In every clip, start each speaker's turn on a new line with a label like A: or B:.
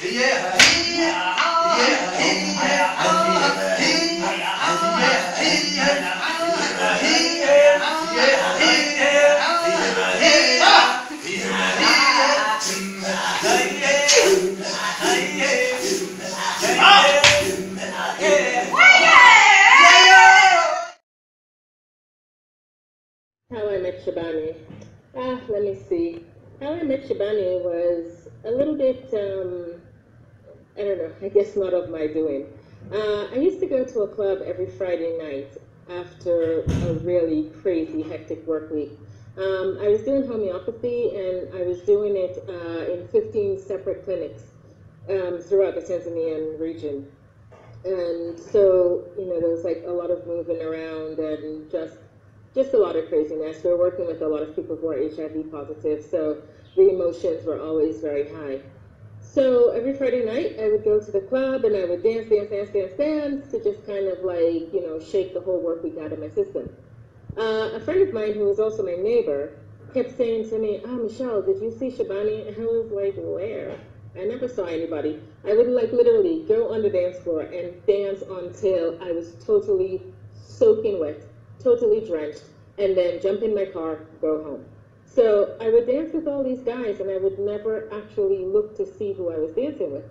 A: How I Met Chobane. Let me see. How I Met Chobane was a little bit, I don't know, I guess not of my doing. I used to go to a club every Friday night after a really crazy, hectic work week. I was doing homeopathy and I was doing it in 15 separate clinics throughout the Tanzanian region. And so, there was like a lot of moving around and just a lot of craziness. We were working with a lot of people who are HIV positive, so the emotions were always very high. So every Friday night, I would go to the club and I would dance to just kind of like, shake the whole work week out of my system. A friend of mine who was also my neighbor kept saying to me, Michelle, did you see Chobane? And I was like, where? I never saw anybody. I would like literally go on the dance floor and dance until I was totally soaking wet, totally drenched, and then jump in my car, go home. So I would dance with all these guys and I would never actually look to see who I was dancing with.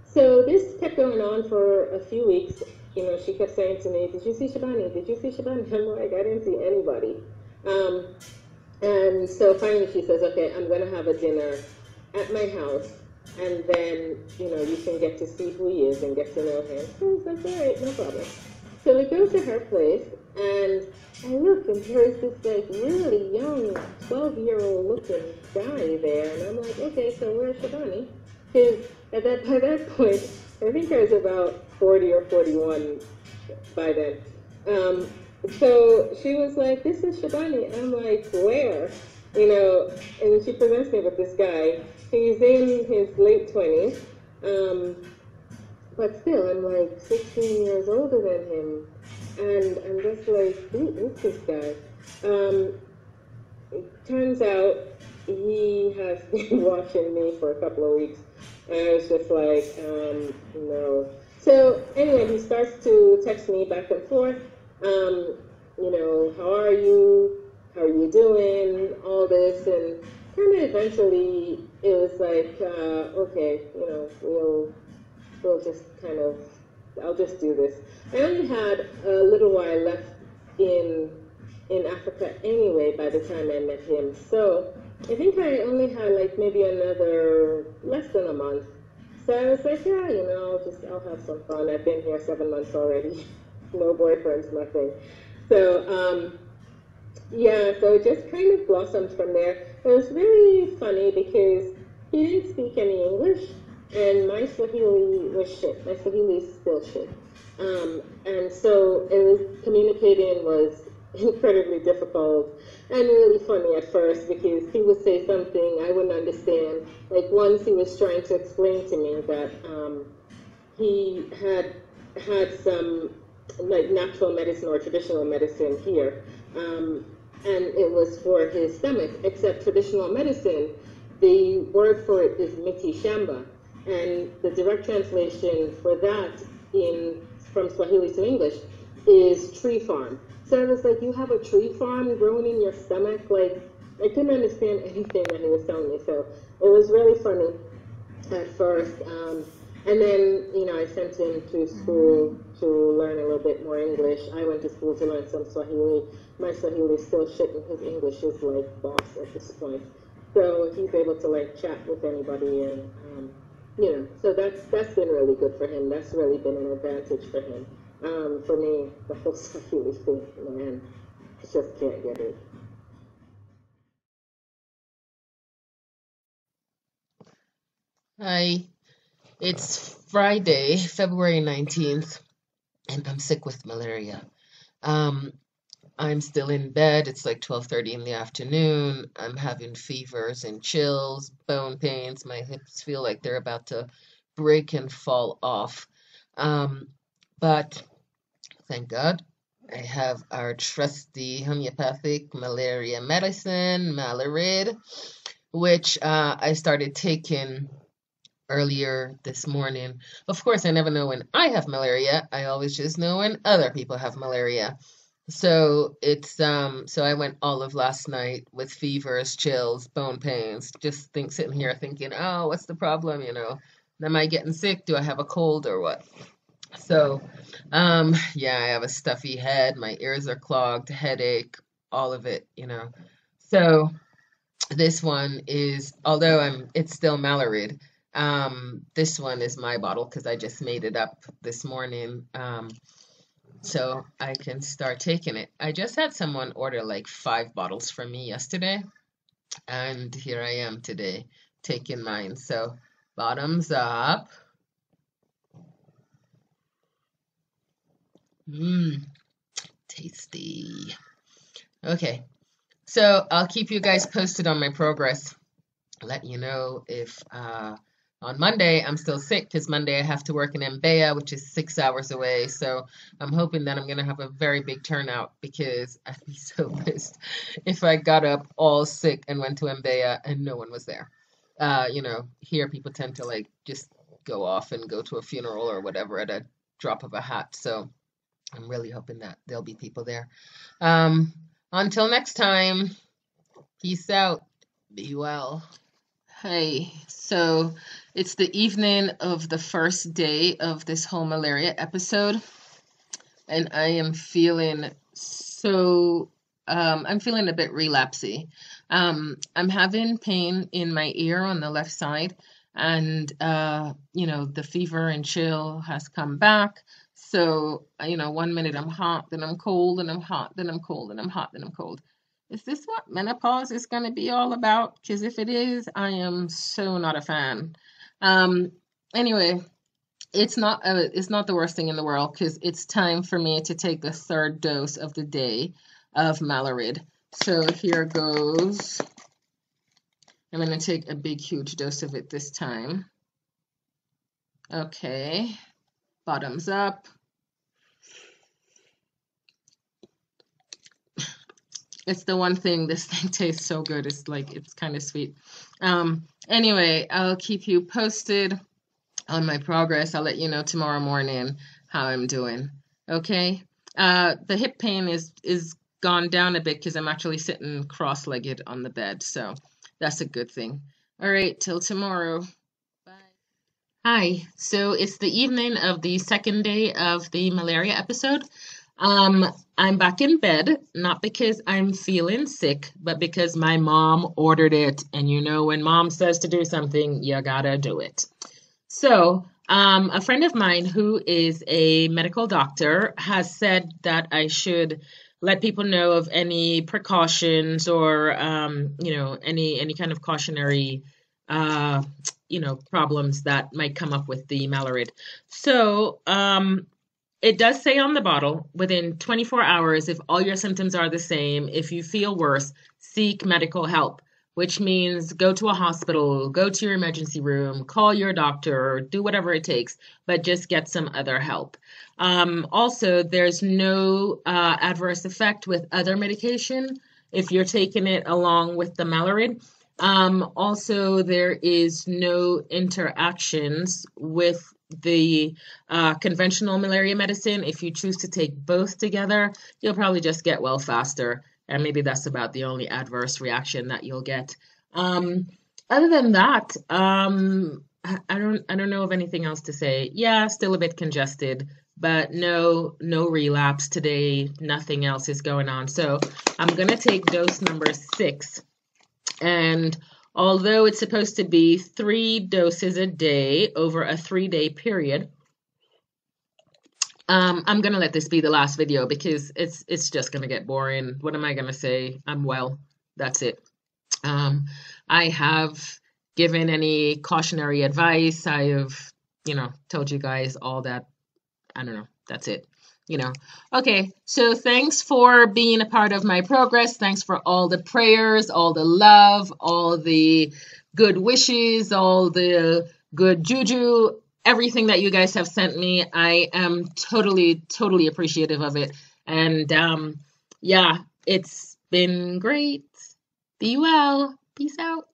A: So this kept going on for a few weeks. She kept saying to me, did you see Chobane? Did you see Chobane? I'm like, I didn't see anybody. And so finally she says, okay, I'm going to have a dinner at my house. And then, you can get to see who he is and get to know him. So I was like, all right, no problem. So we go to her place, and I look, and there's this, like, really young, 12-year-old looking guy there. And I'm like, okay, so where's Chobane? Because by that point, I think I was about 40 or 41 by then. So she was like, this is Chobane. I'm like, where? And she presents me with this guy. He's in his late 20s, but still, I'm like 16 years older than him, and I'm just like, who is this guy? It turns out he has been watching me for a couple of weeks, and I was just like, no. So anyway, he starts to text me back and forth, how are you? How are you doing? All this, and kind of eventually it was like, okay, we'll just kind of, I'll just do this. I only had a little while left in Africa anyway by the time I met him. So I think I only had like maybe another less than a month. So I was like, yeah, I'll have some fun. I've been here 7 months already. No boyfriends, nothing. So, yeah, so it just kind of blossomed from there. It was really funny because he didn't speak any English, and my Swahili was shit. My Swahili is still shit. And so communicating was incredibly difficult and really funny at first because he would say something I wouldn't understand. Like once he was trying to explain to me that he had some like natural medicine or traditional medicine here. And it was for his stomach, except traditional medicine, the word for it is miti shamba, and the direct translation for that from Swahili to English is tree farm. So I was like, you have a tree farm growing in your stomach? Like, I couldn't understand anything that he was telling me, so it was really funny at first. And then, I sent him to school to learn a little bit more English. I went to school to learn some Swahili. My Swahili is still shit, and his English is like boss at this point. So he's able to like chat with anybody, and so that's been really good for him. That's really been an advantage for him. For me, the whole Swahili thing, man, I just can't get it.
B: Hi, it's Friday, February 19th, and I'm sick with malaria. I'm still in bed. It's like 12:30 in the afternoon. I'm having fevers and chills, bone pains. My hips feel like they're about to break and fall off. But thank God, I have our trusty homeopathic malaria medicine, Malaria, which I started taking earlier this morning. Of course, I never know when I have malaria. I always just know when other people have malaria. So so I went all of last night with fevers, chills, bone pains, just sitting here thinking, oh, what's the problem? Am I getting sick? Do I have a cold or what? So, yeah, I have a stuffy head, my ears are clogged, headache, all of it. So this one is, although it's still Malarid, this one is my bottle because I just made it up this morning. So I can start taking it. I just had someone order like 5 bottles from me yesterday, and here I am today taking mine. So bottoms up. Mmm, tasty. Okay, so I'll keep you guys posted on my progress. Let you know if on Monday I'm still sick because Monday I have to work in Mbeya, which is 6 hours away. So I'm hoping that I'm going to have a very big turnout because I'd be so pissed if I got up all sick and went to Mbeya and no one was there. Here people tend to like just go off and go to a funeral or whatever at a drop of a hat. So I'm really hoping that there'll be people there. Until next time, peace out. Be well. Hey, so it's the evening of the first day of this whole malaria episode, and I am feeling I'm feeling a bit relapsy. I'm having pain in my ear on the left side, and the fever and chill has come back. So, one minute I'm hot, then I'm cold, and I'm hot, then I'm cold, and I'm hot, then I'm cold. Is this what menopause is going to be all about? Because if it is, I am so not a fan. Um, anyway, it's not the worst thing in the world because it's time for me to take the third dose of the day of Malarid. So here goes. I'm going to take a big, huge dose of it this time. Okay, bottoms up. It's the one thing this thing tastes so good. It's kind of sweet. Anyway, I'll keep you posted on my progress. I'll let you know tomorrow morning how I'm doing. Okay. The hip pain is gone down a bit because I'm actually sitting cross-legged on the bed, so that's a good thing. All right, till tomorrow. Bye. Hi. So it's the evening of the second day of the malaria episode. Um, I'm back in bed, not because I'm feeling sick, but because my mom ordered it. And when mom says to do something, you gotta do it. So, a friend of mine who is a medical doctor has said that I should let people know of any precautions or, any kind of cautionary, uh, problems that might come up with the Malarid. So, it does say on the bottle, within 24 hours, if all your symptoms are the same, if you feel worse, seek medical help, which means go to a hospital, go to your emergency room, call your doctor, do whatever it takes, but just get some other help. Also, there's no adverse effect with other medication if you're taking it along with the Malarid. Also, there is no interactions with the conventional malaria medicine. If you choose to take both together, you'll probably just get well faster. And maybe that's about the only adverse reaction that you'll get. Other than that, I don't know of anything else to say. Yeah, still a bit congested, but no relapse today. Nothing else is going on. So I'm gonna take dose number 6. And although it's supposed to be 3 doses a day over a 3-day period, I'm gonna let this be the last video because it's just gonna get boring. What am I gonna say? I'm well. That's it. I have given any cautionary advice. I have, told you guys all that. I don't know. That's it. Okay, so thanks for being a part of my progress. Thanks for all the prayers, all the love, all the good wishes, all the good juju, everything that you guys have sent me. I am totally, totally appreciative of it. And yeah, it's been great. Be well. Peace out.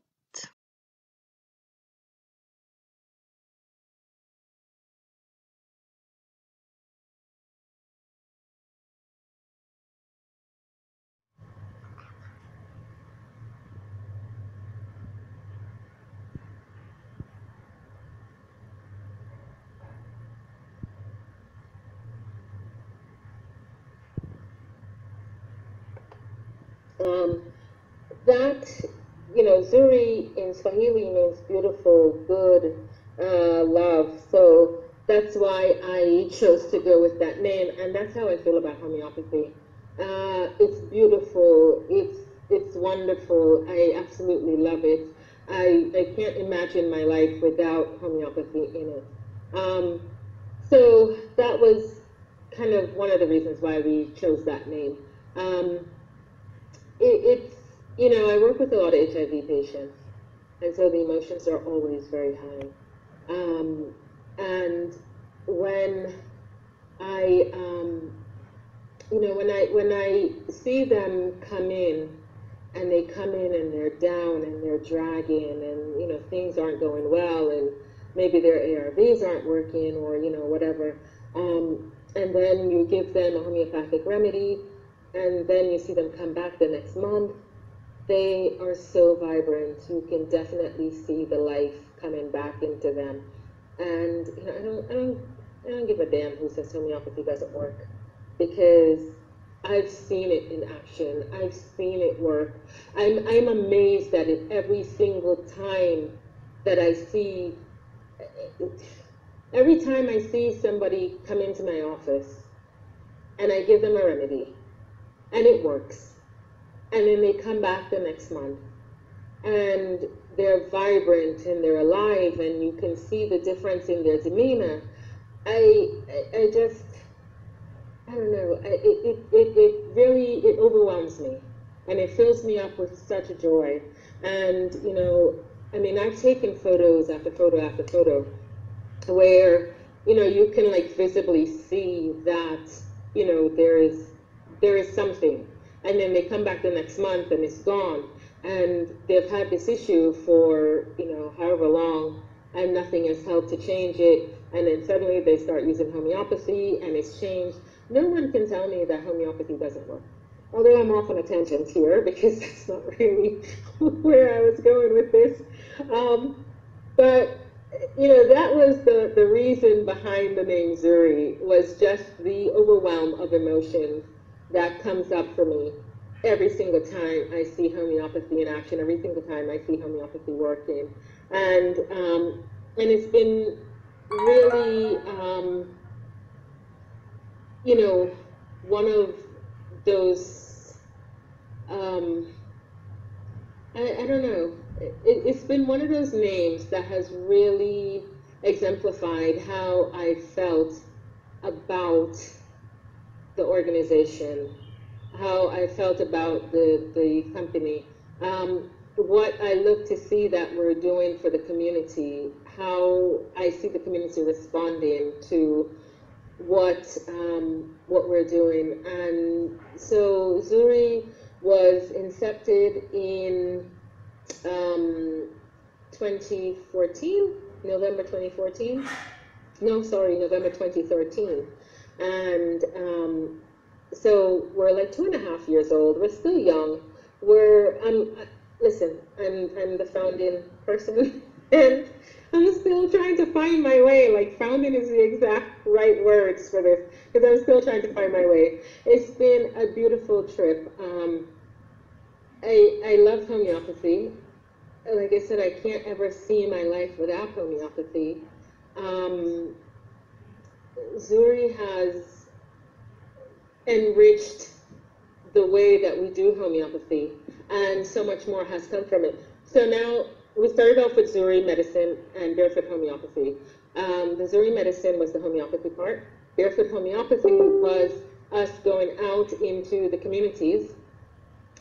A: that, Zuri in Swahili means beautiful, good, love. So that's why I chose to go with that name, and that's how I feel about homeopathy. It's beautiful. It's wonderful. I absolutely love it. I can't imagine my life without homeopathy in it. So that was kind of one of the reasons why we chose that name. Um, it's, I work with a lot of HIV patients, and so the emotions are always very high. And when I, when I see them come in, and they come in and they're down and they're dragging, and things aren't going well, and maybe their ARVs aren't working, or whatever. And then you give them a homeopathic remedy, and then you see them come back the next month. They are so vibrant. You can definitely see the life coming back into them. And I don't give a damn who says homeopathy doesn't work, because I've seen it in action. I've seen it work. I'm amazed at it every single time that I see. Every time I see somebody come into my office and I give them a remedy and it works, and then they come back the next month and they're vibrant and they're alive, and you can see the difference in their demeanor. I just, I don't know, it really, it overwhelms me, and it fills me up with such joy. And, I've taken photos after photo after photo where, you can like visibly see that, there is something. And then they come back the next month and it's gone. And they've had this issue for, however long, and nothing has helped to change it. And then suddenly they start using homeopathy and it's changed. No one can tell me that homeopathy doesn't work. Although I'm off on a tangent here, because that's not really where I was going with this. But that was the reason behind the name Zuri, was just the overwhelm of emotions that comes up for me every single time I see homeopathy in action, every single time I see homeopathy working. And it's been really, one of those, I don't know, it's been one of those names that has really exemplified how I felt about the organization, how I felt about the company, what I look to see that we're doing for the community, how I see the community responding to what we're doing. And so Zuri was incepted in 2014, November 2014. No, sorry, November 2013. And so we're like 2.5 years old. We're still young. Listen, I'm the founding person, and I'm still trying to find my way. Like, founding is the exact right words for this, because I'm still trying to find my way. It's been a beautiful trip. I love homeopathy. Like I said, I can't ever see my life without homeopathy. Zuri has enriched the way that we do homeopathy, and so much more has come from it. So now, we started off with Zuri medicine and barefoot homeopathy. The Zuri medicine was the homeopathy part. Barefoot homeopathy was us going out into the communities,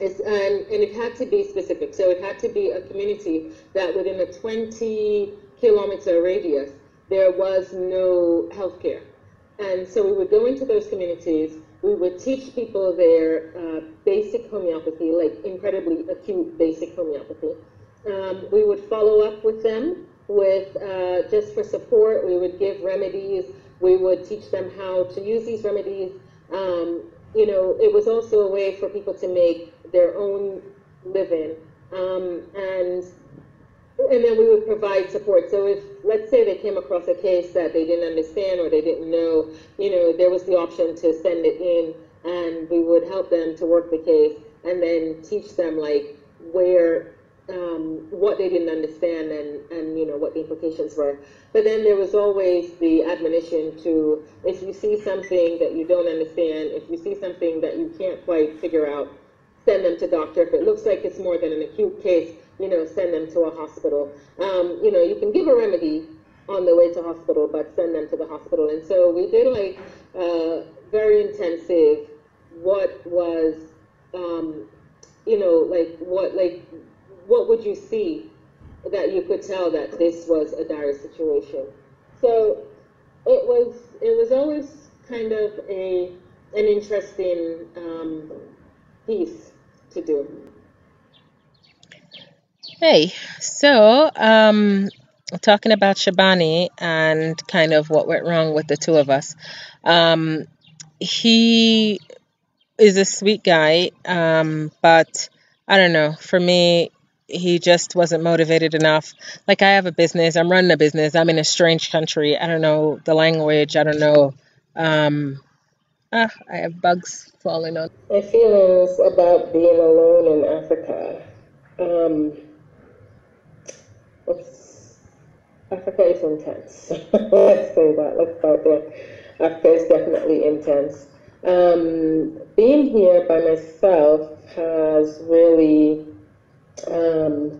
A: and it had to be specific. So it had to be a community that within a 20-kilometer radius, there was no healthcare. And so we would go into those communities, we would teach people their basic homeopathy, like incredibly acute basic homeopathy. We would follow up with them with, just for support, we would give remedies, we would teach them how to use these remedies. It was also a way for people to make their own living. And then we would provide support. So if, let's say, they came across a case that they didn't understand or they didn't know, there was the option to send it in, and we would help them to work the case and then teach them, like, where what they didn't understand and you know what the implications were. But then there was always the admonition to, if you see something that you don't understand, if you see something that you can't quite figure out, send them to doctor. If it looks like it's more than an acute case, you know, send them to a hospital. You know, you can give a remedy on the way to hospital, but send them to the hospital. And so we did like very intensive, what was, you know, what would you see that you could tell that this was a dire situation? So it was always kind of an interesting piece to do.
C: Hey, so talking about Chobane and kind of what went wrong with the two of us. He is a sweet guy, but I don't know. For me, he just wasn't motivated enough. Like, I have a business, I'm running a business, I'm in a strange country. I don't know the language, I don't know. I have bugs falling on.
A: My feelings about being alone in Africa. Um, it's, Africa is intense. Let's say that. Let's start there. Africa is definitely intense. Being here by myself has really, I don't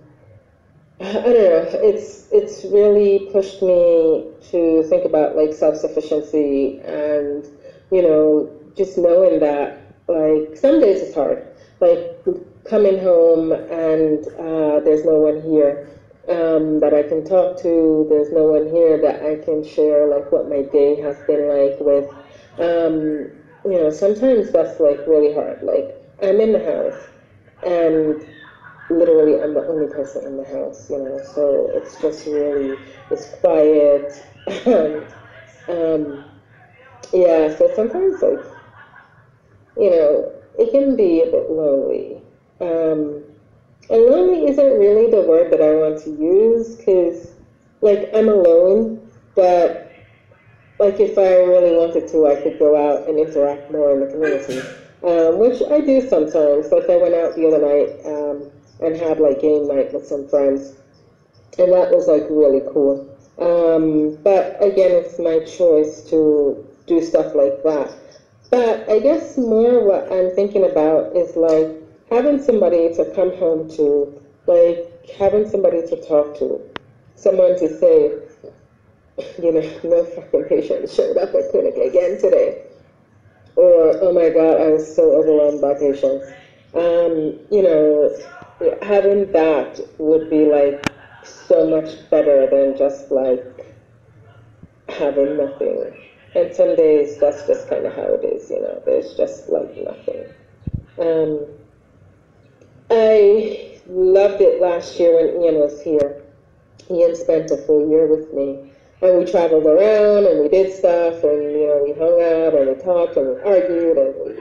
A: know. It's really pushed me to think about like self-sufficiency and you know just knowing that like some days it's hard. Like coming home and there's no one here that I can talk to. There's no one here that I can share like what my day has been like with. You know, sometimes that's like really hard. Like I'm in the house and literally I'm the only person in the house, you know, so it's just really, it's quiet. And yeah, so sometimes like, you know, it can be a bit lonely. And lonely isn't really the word that I want to use because like I'm alone, but like if I really wanted to, I could go out and interact more in the community, which I do sometimes. Like I went out the other night and had like game night with some friends, and that was like really cool. But again, it's my choice to do stuff like that. But I guess more what I'm thinking about is like having somebody to come home to, like having somebody to talk to, someone to say, you know, no fucking patient showed up at clinic again today. Or, oh my God, I was so overwhelmed by patients. You know, having that would be like so much better than just like having nothing. And some days that's just kind of how it is, you know, there's just like nothing. Um, I loved it last year when Ian was here. Ian spent a full year with me. And we traveled around and we did stuff and, you know, we hung out and we talked and we argued and we,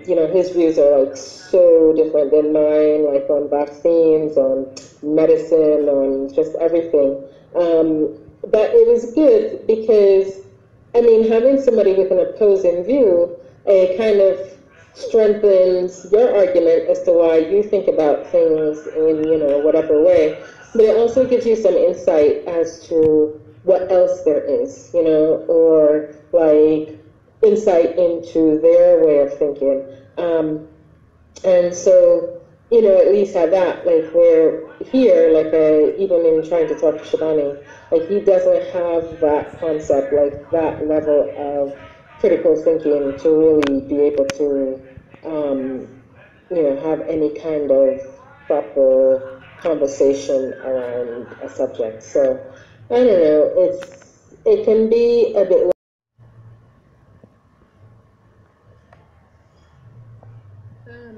A: you know, his views are like so different than mine, like on vaccines, on medicine, on just everything. But it was good because, I mean, having somebody with an opposing view, it kind of strengthens your argument as to why you think about things in, you know, whatever way. But it also gives you some insight as to what else there is, you know, or like insight into their way of thinking. And so, you know, at least have that, like where here, like even in trying to talk to Chobane, like he doesn't have that concept, like that level of critical thinking to really be able to, you know, have any kind of proper conversation around a subject. So I don't know, it can be a bit.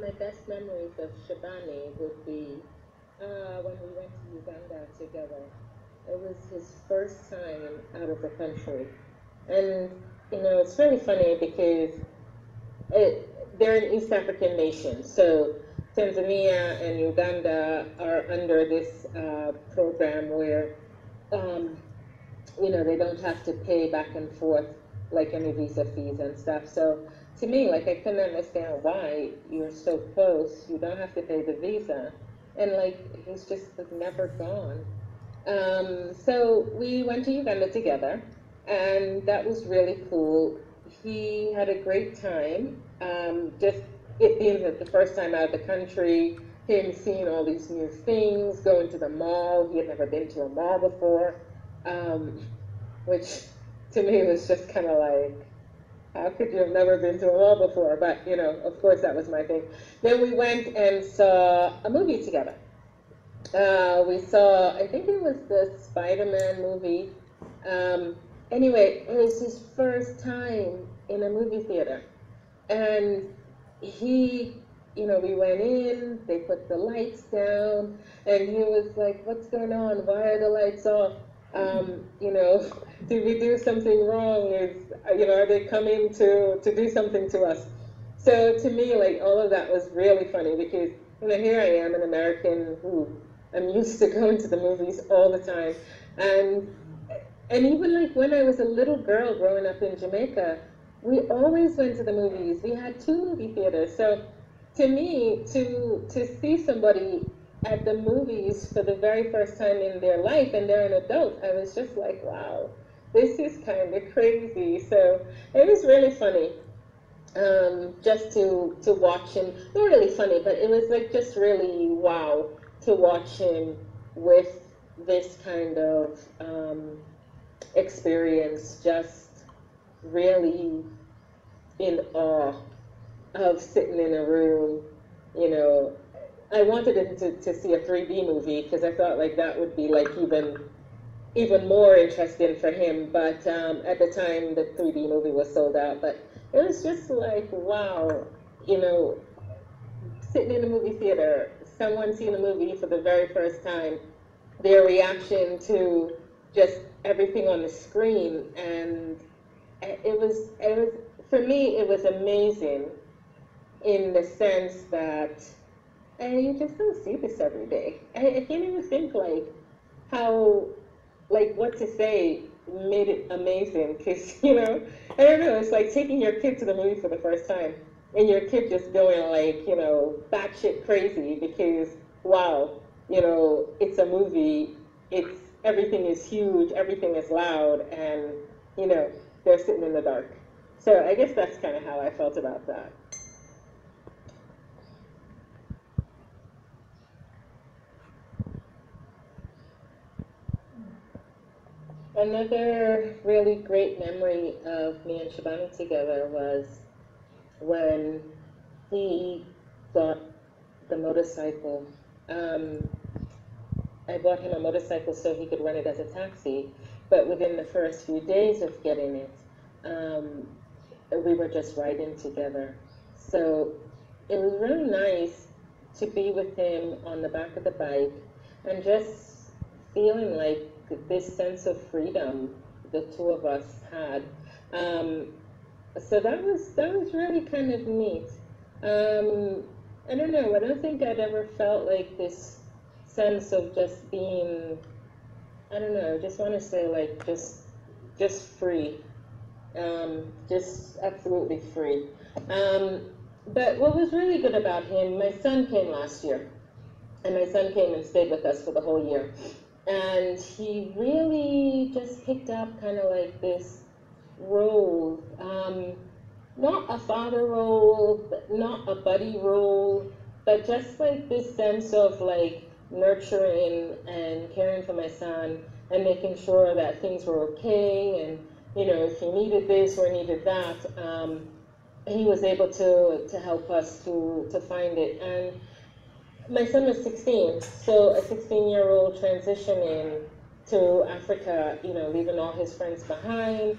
A: My best memories of Chobane would be when we went to Uganda together. It was his first time out of the country. And, you know, it's really funny because they're an East African nation. So Tanzania and Uganda are under this program where, you know, they don't have to pay back and forth like any visa fees and stuff. So to me, like, I couldn't understand why you're so close. You don't have to pay the visa. And, like, he's just never gone. So we went to Uganda together, and that was really cool. He had a great time. Just it being the first time out of the country, him seeing all these new things, going to the mall. He had never been to a mall before, which to me was just kind of like, how could you have never been to a mall before? But, you know, of course that was my thing. Then we went and saw a movie together. We saw, I think it was the Spider-Man movie. Anyway, it was his first time in a movie theater. And he, you know, we went in, they put the lights down, and he was like, what's going on? Why are the lights off? You know, did we do something wrong? You know, are they coming to do something to us? So to me, like, all of that was really funny because, you know, here I am, an American who I'm used to going to the movies all the time. And even like when I was a little girl growing up in Jamaica, we always went to the movies. We had 2 movie theaters. So to me, to see somebody at the movies for the very first time in their life and they're an adult, I was just like, wow, this is kind of crazy. So it was really funny. Just to watch him, not really funny, but it was like just really wow to watch him with this kind of experience, just really in awe of sitting in a room. You know, I wanted him to see a 3D movie because I thought like that would be like even more interesting for him. But at the time, the 3D movie was sold out. But it was just like, wow, you know, sitting in a movie theater, someone seeing a movie for the very first time, their reaction to just everything on the screen. And it was, for me, it was amazing in the sense that you just don't see this every day. I can't even think like how, like what to say made it amazing because, you know, I don't know, it's like taking your kid to the movie for the first time and your kid just going like, you know, batshit crazy because, wow, you know, it's a movie, it's, everything is huge, everything is loud, and, you know, they're sitting in the dark. So I guess that's kind of how I felt about that. Another really great memory of me and Chobane together was when he got the motorcycle. I bought him a motorcycle so he could run it as a taxi, but within the first few days of getting it, we were just riding together. So it was really nice to be with him on the back of the bike and just feeling like this sense of freedom the two of us had. So that was really kind of neat. I don't know. I don't think I'd ever felt like this sense of just being. I don't know. I just want to say like just free, just absolutely free. But what was really good about him, my son came last year, and my son came and stayed with us for the whole year. And he really just picked up kind of like this role, not a father role, but not a buddy role, but just like this sense of like nurturing and caring for my son and making sure that things were okay, and you know, if he needed this or needed that, he was able to help us to find it. And my son was 16, so a 16-year-old transitioning to Africa, you know, leaving all his friends behind,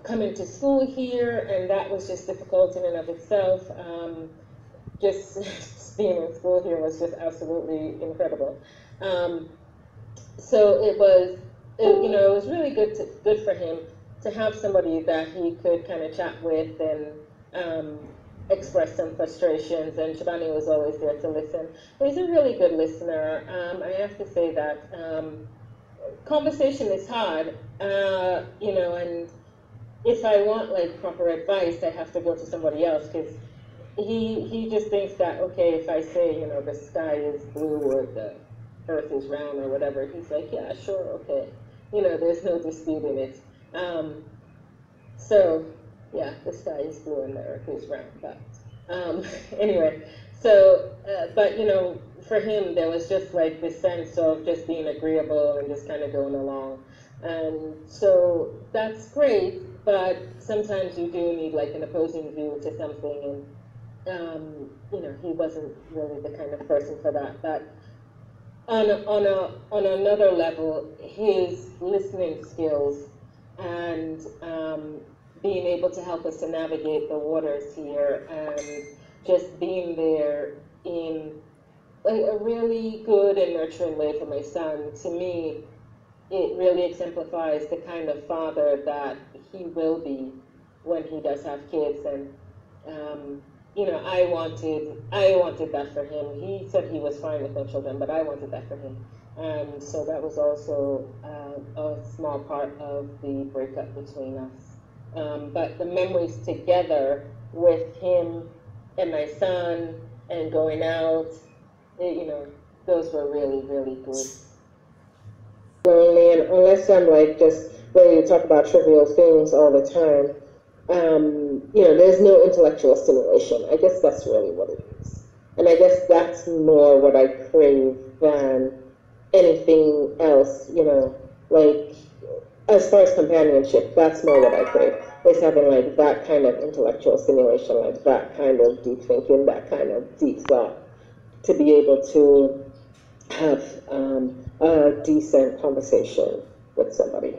A: coming to school here, and that was just difficult in and of itself. Just being in school here was just absolutely incredible. So you know, it was really good for him to have somebody that he could kind of chat with and express some frustrations, and Chobane was always there to listen. He's a really good listener. I have to say that conversation is hard, you know, and if I want like proper advice, I have to go to somebody else, because he just thinks that, okay, if I say, you know, the sky is blue or the earth is round or whatever, he's like, yeah, sure, okay. You know, there's no disputing it. Um, so, yeah, the sky is blue and the earth is round. But anyway, so, but, you know, for him, there was just like this sense of just being agreeable and just kind of going along. And so that's great, but sometimes you do need like an opposing view to something. And you know, he wasn't really the kind of person for that. But on another level, his listening skills and being able to help us to navigate the waters here, and just being there in a really good and nurturing way for my son, to me, it really exemplifies the kind of father that he will be when he does have kids. And you know, I wanted that for him. He said he was fine with no children, but I wanted that for him. And so that was also a small part of the breakup between us. But the memories together with him and my son and going out, you know, those were really, really good. Lonely, and unless I'm like just ready to talk about trivial things all the time, you know, there's no intellectual stimulation. I guess that's really what it is. And I guess that's more what I crave than anything else, you know, like as far as companionship, that's more what I crave. Is having like that kind of intellectual stimulation, like that kind of deep thinking, that kind of deep thought, to be able to have a decent conversation with somebody.